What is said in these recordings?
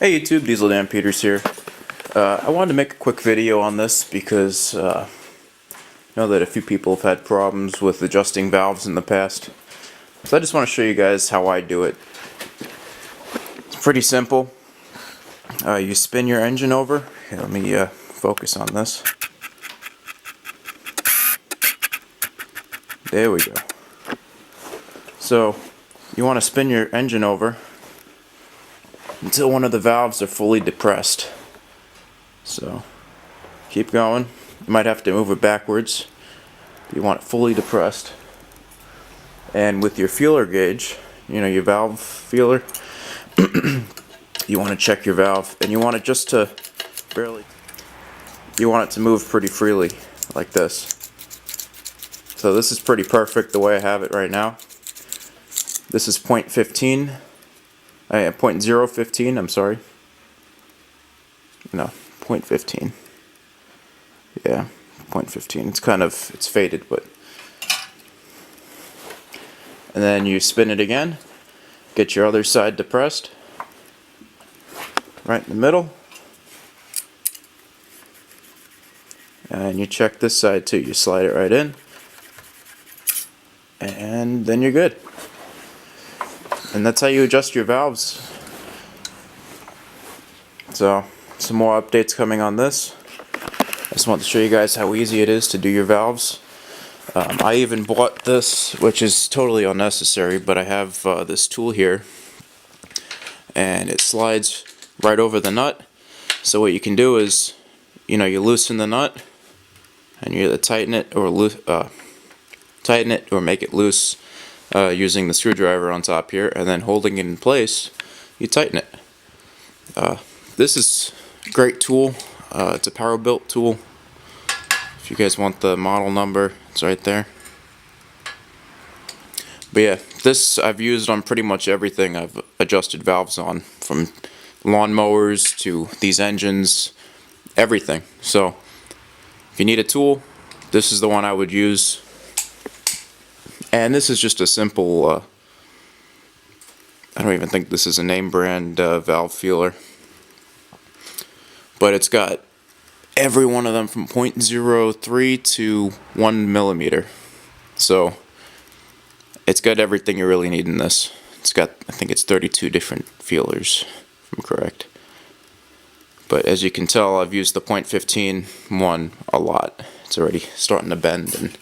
Hey YouTube, Diesel Peters here. I wanted to make a quick video on this because I know that a few people have had problems with adjusting valves in the past. So I just want to show you guys how I do it. It's pretty simple. You spin your engine over. Here, let me focus on this. There we go. So you want to spin your engine over until one of the valves are fully depressed. So keep going. You might have to move it backwards. You want it fully depressed. And with your feeler gauge, your valve feeler, you want to check your valve, and you want it just to you want it to move pretty freely like this. So this is pretty perfect the way I have it right now. This is 0.15. 0.015, I'm sorry. No, 0.15. Yeah, 0.15. It's faded, but. And then you spin it again. Get your other side depressed. Right in the middle. And you check this side too. You slide it right in. And then you're good. And that's how you adjust your valves. So, some more updates coming on this. I just want to show you guys how easy it is to do your valves. I even bought this, which is totally unnecessary, but I have this tool here. And it slides right over the nut. So what you can do is, you loosen the nut, and you either tighten it or make it loose. Using the screwdriver on top here, and then holding it in place, you tighten it. This is a great tool. It's a power built tool. If you guys want the model number, it's right there. But yeah, this I've used on pretty much everything I've adjusted valves on, from lawnmowers to these engines, everything. So if you need a tool, this is the one I would use. And this is just a simple, I don't even think this is a name brand valve feeler. But it's got every one of them from 0.03 to 1 millimeter. So it's got everything you really need in this. It's got, I think it's 32 different feelers, if I'm correct. But as you can tell, I've used the 0.15 one a lot. It's already starting to bend.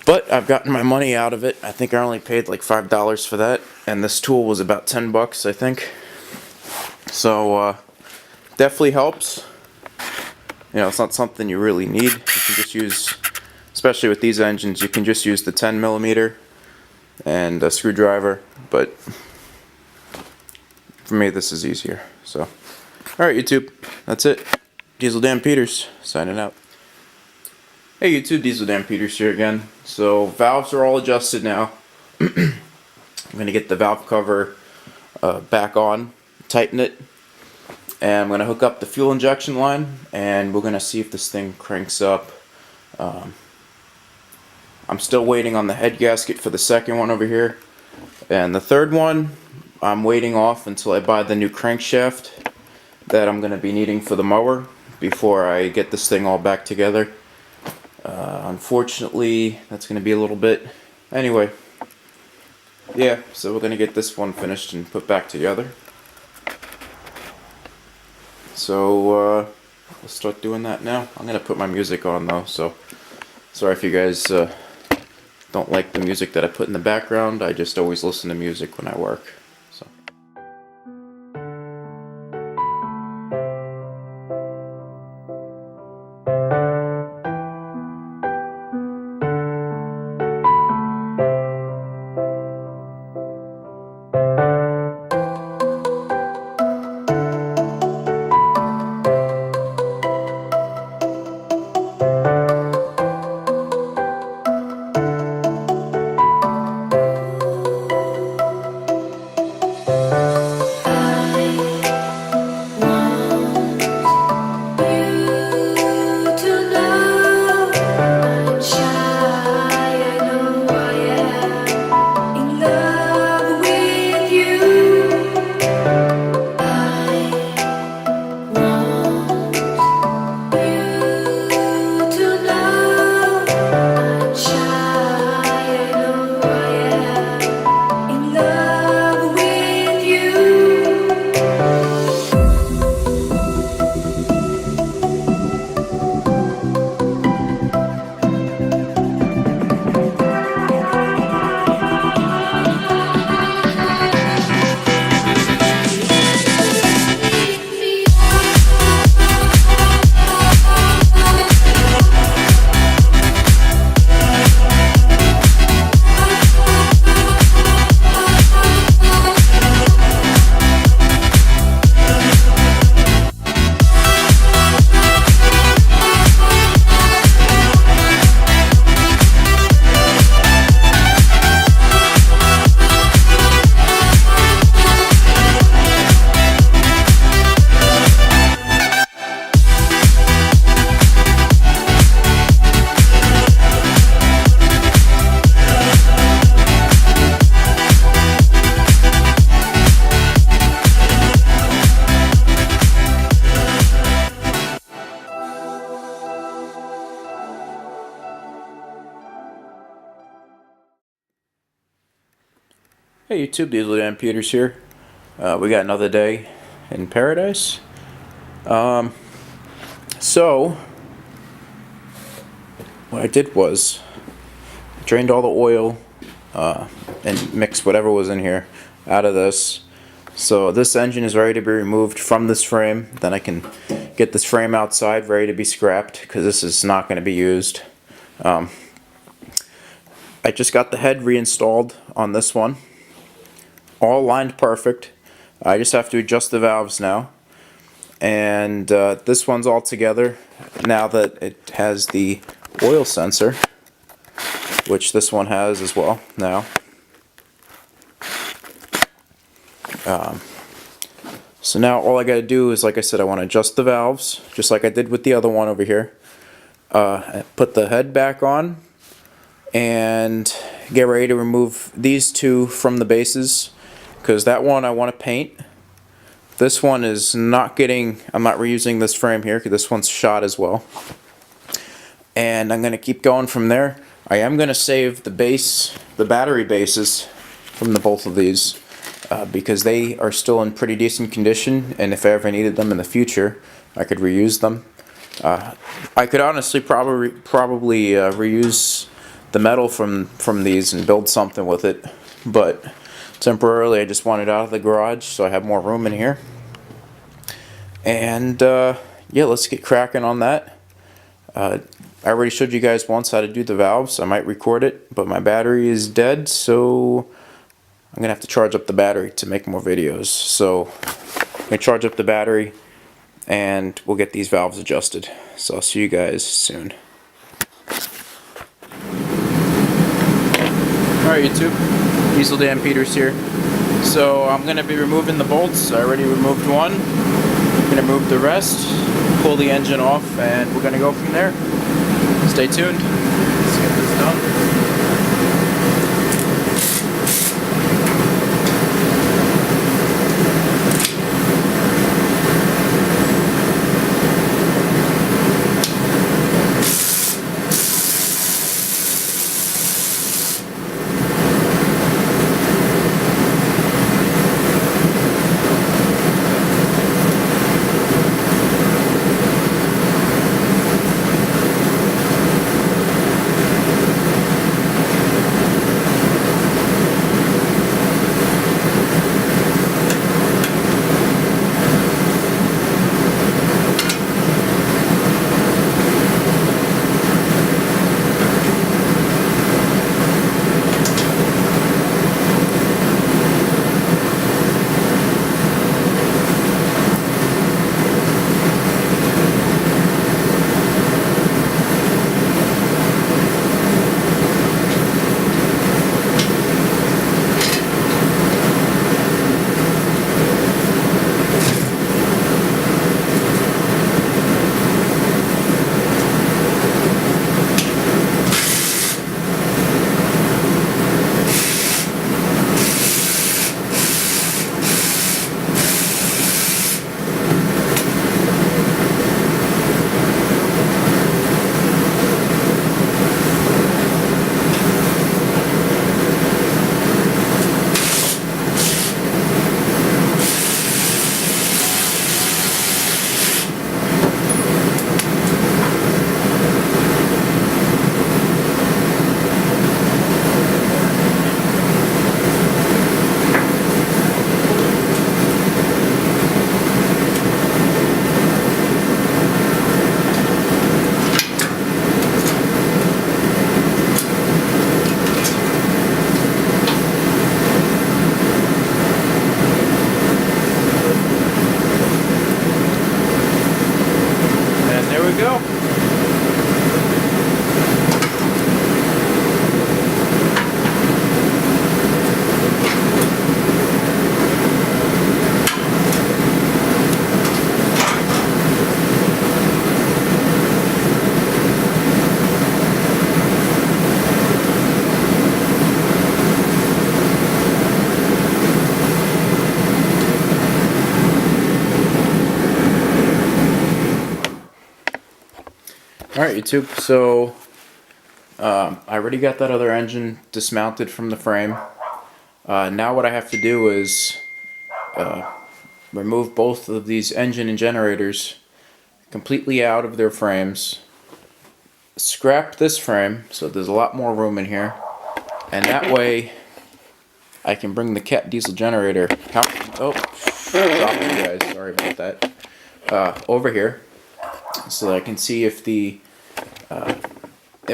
But I've gotten my money out of it. I think I only paid like $5 for that, and this tool was about 10 bucks, I think. So definitely helps. It's not something you really need. You can just use, especially with these engines, you can just use the 10 millimeter and a screwdriver. But for me, this is easier. So, all right, YouTube, that's it. Diesel Dan Peters signing out. Hey YouTube, Diesel Dan Peters here again. So valves are all adjusted now. I'm going to get the valve cover back on, tighten it, and I'm going to hook up the fuel injection line, and we're going to see if this thing cranks up. I'm still waiting on the head gasket for the second one over here, and the third one I'm waiting off until I buy the new crankshaft that I'm going to be needing for the mower before I get this thing all back together. Unfortunately, that's going to be a little bit. Anyway, yeah, so we're going to get this one finished and put back together. So, let's start doing that now. I'm going to put my music on though, so sorry if you guys don't like the music that I put in the background. I just always listen to music when I work. So. Hey YouTube, Diesel Dan Peters here. We got another day in paradise. So what I did was drained all the oil and mixed whatever was in here out of this. So this engine is ready to be removed from this frame. Then I can get this frame outside ready to be scrapped because this is not going to be used. I just got the head reinstalled on this one. All lined perfect. I just have to adjust the valves now. And this one's all together now that it has the oil sensor, which this one has as well now. So now all I gotta do is, like I said, I want to adjust the valves just like I did with the other one over here. Put the head back on and get ready to remove these two from the bases, because that one I want to paint. This one is not getting, I'm not reusing this frame here because this one's shot as well. And I'm going to keep going from there. I am going to save the base, the battery bases from the both of these because they are still in pretty decent condition, and if I ever needed them in the future I could reuse them. I could honestly probably reuse the metal from these and build something with it, but temporarily I just want it out of the garage so I have more room in here. And yeah, let's get cracking on that. I already showed you guys once how to do the valves. I might record it, but my battery is dead, so I'm gonna have to charge up the battery to make more videos. So I'm gonna charge up the battery and we'll get these valves adjusted. So I'll see you guys soon. Alright YouTube, Diesel Dan Peters here. So I'm going to be removing the bolts. I already removed one. I'm going to remove the rest, pull the engine off, and we're going to go from there. Stay tuned. Let's get this done. Go. Alright YouTube, so I already got that other engine dismounted from the frame. Now what I have to do is remove both of these engine and generators completely out of their frames, scrap this frame so there's a lot more room in here, and that way I can bring the cat diesel generator dropping, guys, sorry about that, over here so that I can see if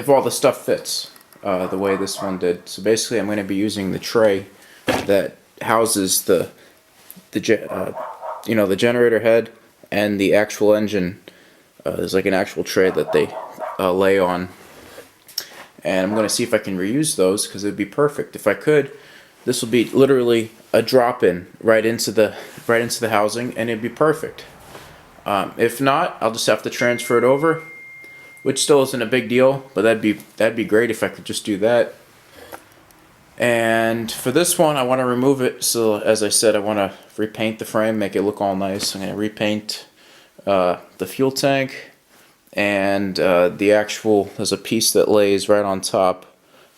all the stuff fits the way this one did. So basically I'm going to be using the tray that houses the generator head and the actual engine. There's like an actual tray that they lay on, and I'm going to see if I can reuse those, because it would be perfect. If I could, this would be literally a drop-in right into the housing, and it'd be perfect. If not, I'll just have to transfer it over, which still isn't a big deal, but that'd be great if I could just do that. And for this one, I want to remove it. So as I said, I want to repaint the frame, make it look all nice. I'm going to repaint the fuel tank, and there's a piece that lays right on top,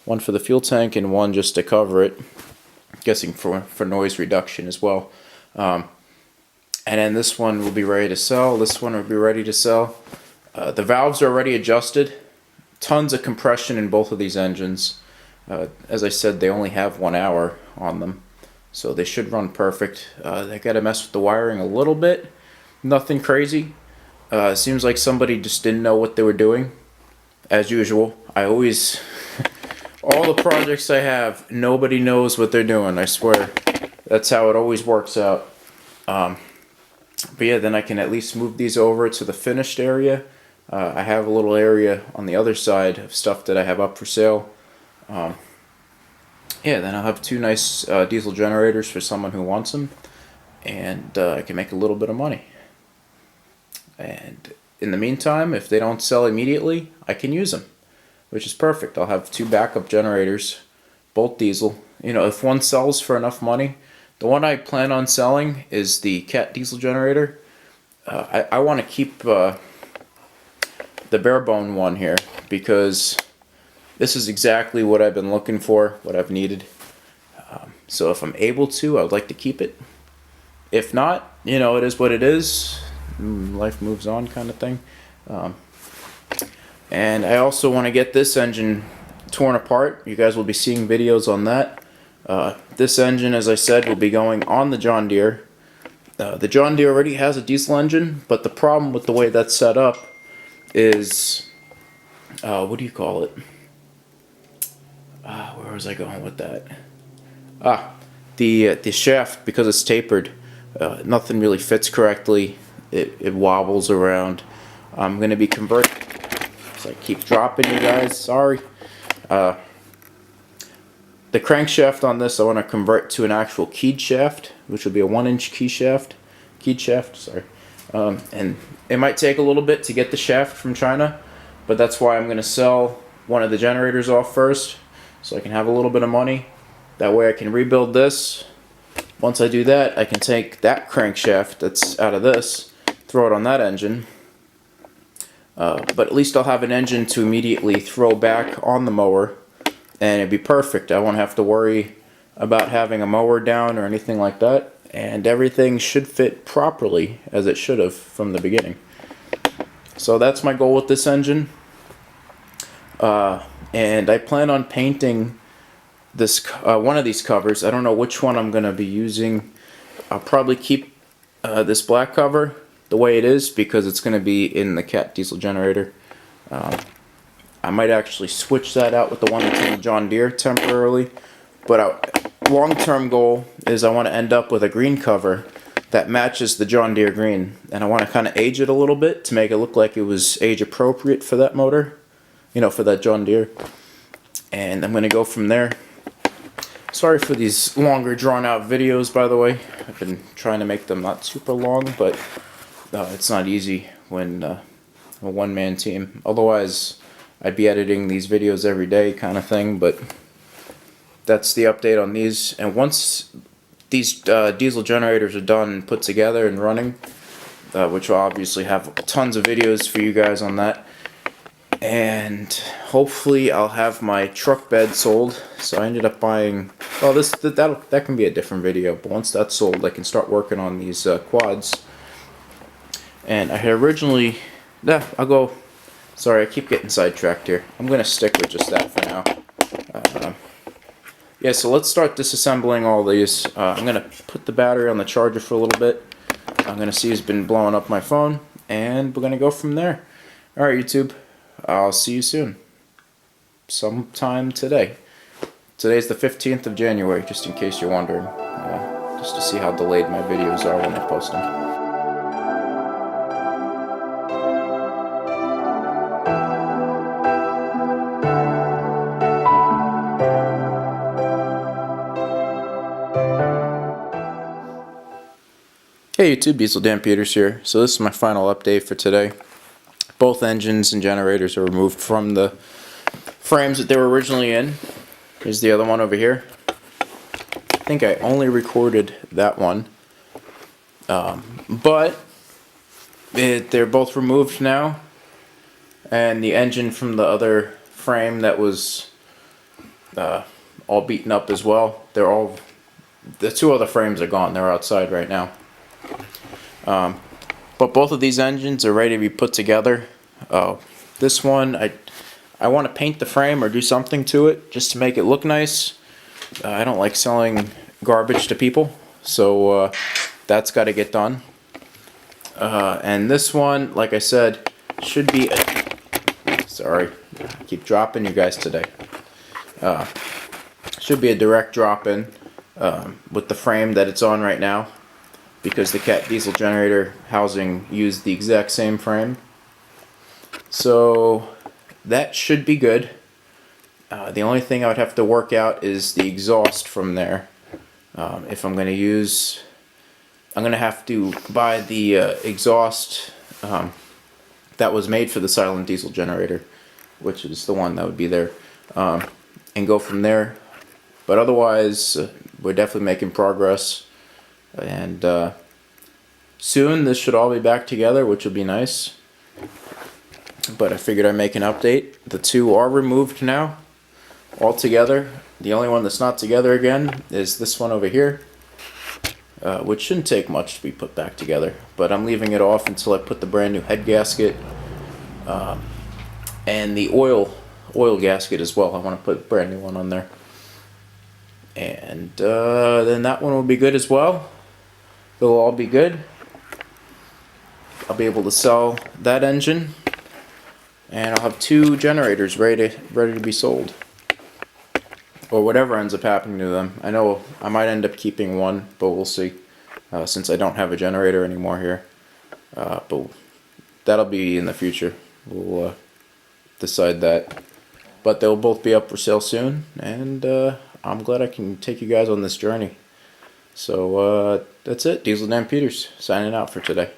one for the fuel tank and one just to cover it, I'm guessing for noise reduction as well. And then this one will be ready to sell. This one will be ready to sell. The valves are already adjusted. Tons of compression in both of these engines. As I said, they only have 1 hour on them, so they should run perfect. They gotta mess with the wiring a little bit. Nothing crazy. Seems like somebody just didn't know what they were doing. As usual, I always all the projects I have, nobody knows what they're doing, I swear. That's how it always works out. But yeah, then I can at least move these over to the finished area. I have a little area on the other side of stuff that I have up for sale. Yeah, then I'll have 2 nice diesel generators for someone who wants them, and I can make a little bit of money. And in the meantime, if they don't sell immediately, I can use them, which is perfect. I'll have 2 backup generators, both diesel. You know, if one sells for enough money, the one I plan on selling is the cat diesel generator. I want to keep the bare bone one here, because this is exactly what I've been looking for, what I've needed. So if I'm able to, I would like to keep it. If not, you know, it is what it is. Life moves on, kind of thing. And I also want to get this engine torn apart. You guys will be seeing videos on that. This engine, as I said, will be going on the John Deere. The John Deere already has a diesel engine, but the problem with the way that's set up is, what do you call it? Where was I going with that? The shaft, because it's tapered, nothing really fits correctly. It wobbles around. I'm going to be converting. So I keep dropping you guys. Sorry. The crankshaft on this, I want to convert to an actual keyed shaft, which will be a 1-inch keyed shaft. Sorry. And it might take a little bit to get the shaft from China, but that's why I'm going to sell one of the generators off first, so I can have a little bit of money. That way I can rebuild this. Once I do that, I can take that crankshaft that's out of this, throw it on that engine. But at least I'll have an engine to immediately throw back on the mower, and it'd be perfect. I won't have to worry about having a mower down or anything like that, and everything should fit properly as it should have from the beginning. So that's my goal with this engine. And I plan on painting this one of these covers. I don't know which one I'm going to be using. I'll probably keep this black cover the way it is, because it's going to be in the cat diesel generator. I might actually switch that out with the one that's in the John Deere temporarily, but our long-term goal is I want to end up with a green cover that matches the John Deere green, and I want to kind of age it a little bit to make it look like it was age appropriate for that motor, you know, for that John Deere. And I'm going to go from there. Sorry for these longer drawn out videos, by the way. I've been trying to make them not super long, but it's not easy when a one-man team. Otherwise, I'd be editing these videos every day kind of thing, but that's the update on these. And once these diesel generators are done and put together and running, which will obviously have tons of videos for you guys on that, and hopefully I'll have my truck bed sold. So I ended up buying, well, that can be a different video, but once that's sold I can start working on these quads. And I had originally, sorry, I keep getting sidetracked here. I'm gonna stick with just that for now. Yeah, so let's start disassembling all these. I'm gonna put the battery on the charger for a little bit. I'm gonna see who's been blowing up my phone, and we're gonna go from there. Alright, YouTube, I'll see you soon. Sometime today. Today's the 15th of January, just in case you're wondering. Just to see how delayed my videos are when I post them. Hey YouTube, Diesel Dan Peters here. So this is my final update for today. Both engines and generators are removed from the frames that they were originally in. Here's the other one over here. I think I only recorded that one. But they're both removed now. And the engine from the other frame that was all beaten up as well. The two other frames are gone. They're outside right now. But both of these engines are ready to be put together. This one, I want to paint the frame or do something to it just to make it look nice. I don't like selling garbage to people, so that's got to get done. And this one, like I said, should be sorry, I keep dropping you guys today. Should be a direct drop-in with the frame that it's on right now, because the Cat diesel generator housing used the exact same frame. So that should be good. The only thing I would have to work out is the exhaust from there. If I'm going to use, I'm going to have to buy the exhaust that was made for the silent diesel generator, which is the one that would be there, and go from there. But otherwise, we're definitely making progress. And soon this should all be back together, which will be nice. But I figured I'd make an update. The two are removed now, all together. The only one that's not together again is this one over here, which shouldn't take much to be put back together. But I'm leaving it off until I put the brand new head gasket and the oil gasket as well. I want to put a brand new one on there. And then that one will be good as well. They'll all be good. I'll be able to sell that engine, and I'll have two generators ready to be sold, or whatever ends up happening to them. I know I might end up keeping one, but we'll see, since I don't have a generator anymore here. But that'll be in the future. We'll decide that. But they'll both be up for sale soon, and I'm glad I can take you guys on this journey. So that's it. Diesel Dan Peters signing out for today.